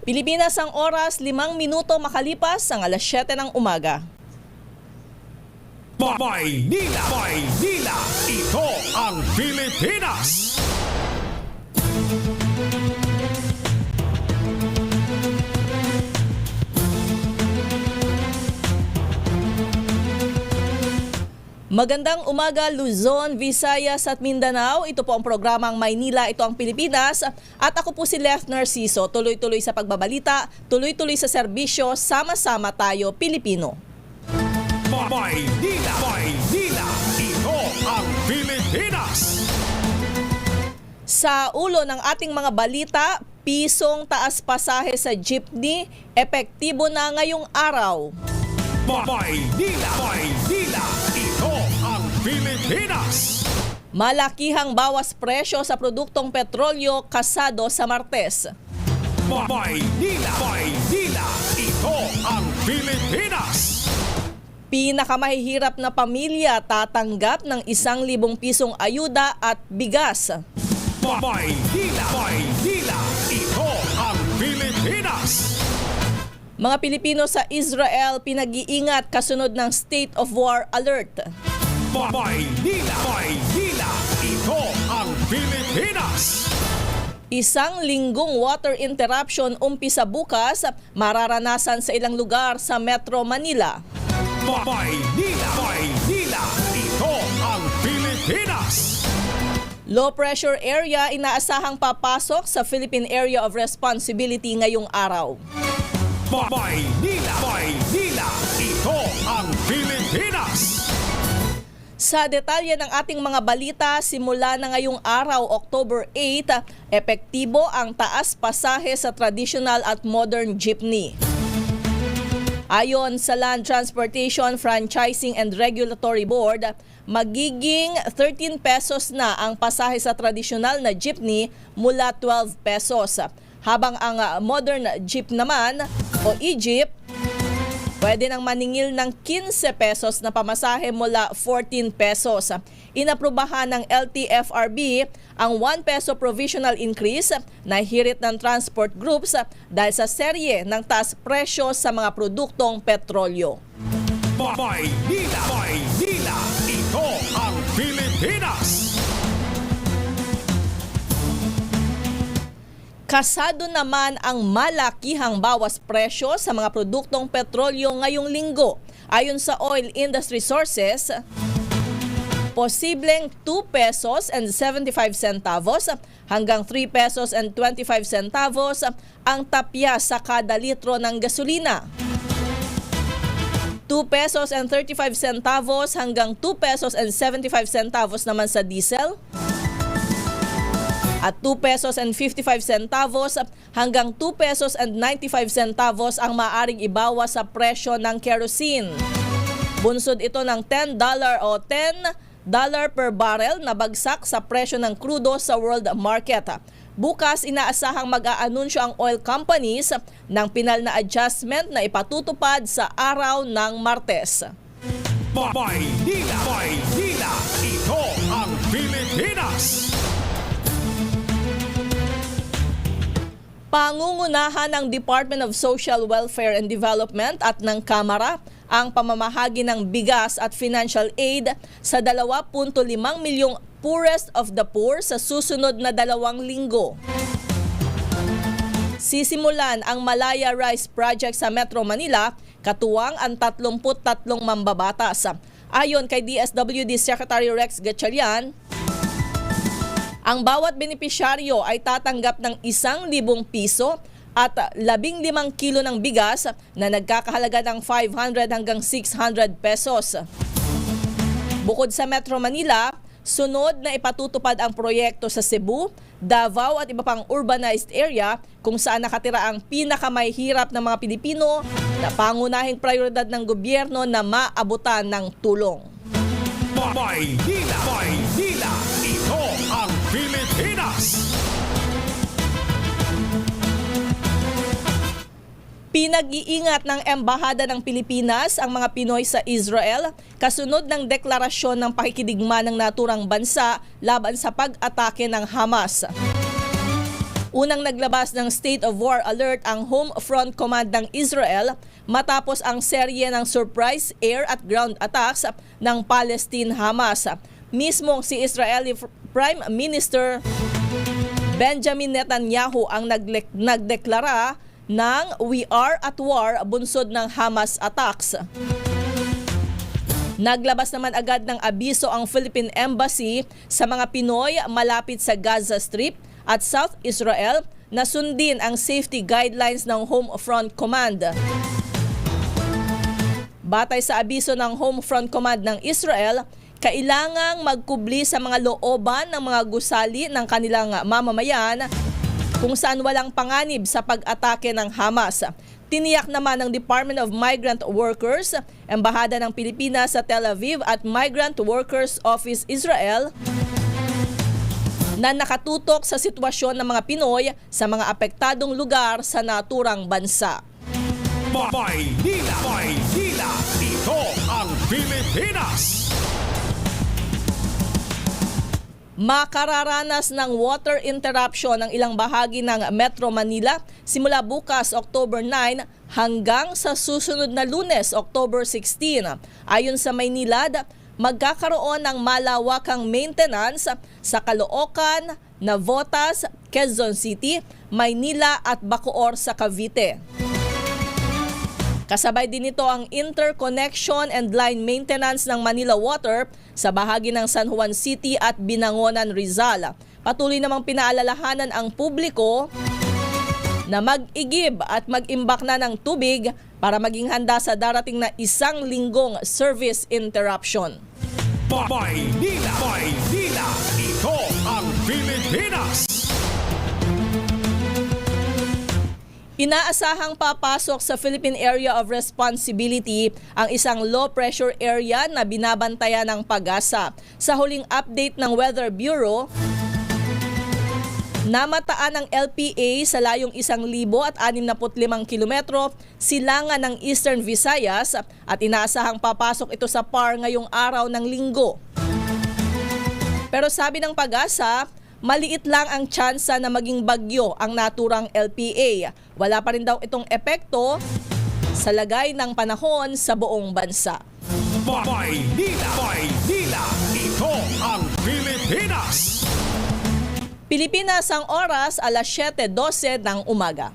Pilipinas ang oras, 5 minuto makalipas ang alas 7 ng umaga. Maynila, Maynila, ito ang Pilipinas. Magandang umaga Luzon, Visayas at Mindanao. Ito po ang programang Maynila, ito ang Pilipinas. At ako po si Lef Narciso, tuloy-tuloy sa pagbabalita, tuloy-tuloy sa serbisyo, sama-sama tayo Pilipino. Maynila, Maynila, ito ang Pilipinas. Sa ulo ng ating mga balita, pisong taas pasahe sa jeepney, epektibo na ngayong araw. Maynila, Maynila, ito ang Pilipinas. Malakihang bawas presyo sa produktong petrolyo kasado sa Martes. Maynila, Maynila, ito ang Pilipinas. Pinakamahihirap na pamilya tatanggap ng 1,000 pisong ayuda at bigas. Maynila, Maynila, ito ang Pilipinas. Mga Pilipino sa Israel pinag-iingat kasunod ng state of war alert. Maynila, Maynila, ito ang Pilipinas. 1 linggong water interruption umpisa bukas, mararanasan sa ilang lugar sa Metro Manila. Maynila, Maynila, ito ang Pilipinas. Low pressure area inaasahang papasok sa Philippine Area of Responsibility ngayong araw. Maynila, Maynila, ito ang Pilipinas. Sa detalye ng ating mga balita, simula na ngayong araw, October 8, epektibo ang taas pasahe sa traditional at modern jeepney. Ayon sa Land Transportation, Franchising and Regulatory Board, magiging 13 pesos na ang pasahe sa tradisyonal na jeepney mula 12 pesos. Habang ang modern jeep naman o e-jeep, pwede nang maningil ng 15 pesos na pamasahe mula 14 pesos. Inaprubahan ng LTFRB ang 1 peso provisional increase na hirit ng transport groups dahil sa serye ng taas presyo sa mga produktong petrolyo. Maynila, Maynila, ito ang Pilipinas. Kasado naman ang malakihang bawas presyo sa mga produktong petrolyo ngayong linggo. Ayon sa oil industry sources, posibleng 2 pesos and 75 centavos hanggang 3 pesos and 25 centavos ang tapya sa kada litro ng gasolina. 2 pesos and 35 centavos hanggang 2 pesos and 75 centavos naman sa diesel. At 2 pesos and 55 centavos hanggang 2 pesos and 95 centavos ang maaring ibawas sa presyo ng kerosene. Bunsod ito ng $10 o $10 per barrel na bagsak sa presyo ng krudo sa world market. Bukas inaasahang mag-aanunsyo ang oil companies ng pinal na adjustment na ipatutupad sa araw ng Martes. Maynila, Maynila, ito ang Pilipinas. Pangungunahan ng Department of Social Welfare and Development at ng Kamara ang pamamahagi ng bigas at financial aid sa 2.5 milyong poorest of the poor sa susunod na 2 linggo. Sisimulan ang Malaya Rice Project sa Metro Manila, katuwang ang 33 mambabatas. Ayon kay DSWD Secretary Rex Gatchalian, ang bawat benepisyaryo ay tatanggap ng 1,000 piso at 15 kilo ng bigas na nagkakahalaga ng 500 hanggang 600 pesos. Bukod sa Metro Manila, sunod na ipatutupad ang proyekto sa Cebu, Davao at iba pang urbanized area kung saan nakatira ang pinakamahihirap ng mga Pilipino na pangunahing prioridad ng gobyerno na maabutan ng tulong. Maynila, Maynila, ito ang Pilipinas. Pinag-iingat ng Embahada ng Pilipinas ang mga Pinoy sa Israel kasunod ng deklarasyon ng pakikidigma ng naturang bansa laban sa pag-atake ng Hamas. Unang naglabas ng state of war alert ang Home Front Command ng Israel matapos ang serye ng surprise air at ground attacks ng Palestine-Hamas. Mismong si Israeli Prime Minister Benjamin Netanyahu ang nagdeklara ng "We are at war" bunsod ng Hamas attacks. Naglabas naman agad ng abiso ang Philippine Embassy sa mga Pinoy malapit sa Gaza Strip at South Israel na sundin ang safety guidelines ng Home Front Command. Batay sa abiso ng Home Front Command ng Israel, kailangang magkubli sa mga looban ng mga gusali ng kanilang mamamayan kung saan walang panganib sa pag-atake ng Hamas. Tiniyak naman ng Department of Migrant Workers, Embahada ng Pilipinas sa Tel Aviv at Migrant Workers Office Israel na nakatutok sa sitwasyon ng mga Pinoy sa mga apektadong lugar sa naturang bansa. Maynila, ito ang Pilipinas. Makararanas ng water interruption ang ilang bahagi ng Metro Manila simula bukas October 9 hanggang sa susunod na Lunes, October 16. Ayon sa Maynilad, magkakaroon ng malawakang maintenance sa Caloocan, Navotas, Quezon City, Maynila at Bacoor sa Cavite. Kasabay din ito ang interconnection and line maintenance ng Manila Water sa bahagi ng San Juan City at Binangonan, Rizal. Patuloy namang pinaalalahanan ang publiko na mag-igib at mag-imbak na ng tubig para maging handa sa darating na isang linggong service interruption. Maynila, ito ang Pilipinas. Inaasahang papasok sa Philippine Area of Responsibility ang isang low-pressure area na binabantayan ng PAGASA. Sa huling update ng Weather Bureau, namataan ng LPA sa layong 1,065 kilometro silangan ng Eastern Visayas at inaasahang papasok ito sa PAR ngayong araw ng Linggo. Pero sabi ng PAGASA, maliit lang ang tsansa na maging bagyo ang naturang LPA. Wala pa rin daw itong epekto sa lagay ng panahon sa buong bansa. Maynila, ito ang Pilipinas. Pilipinas ang oras, 7:12 ng umaga.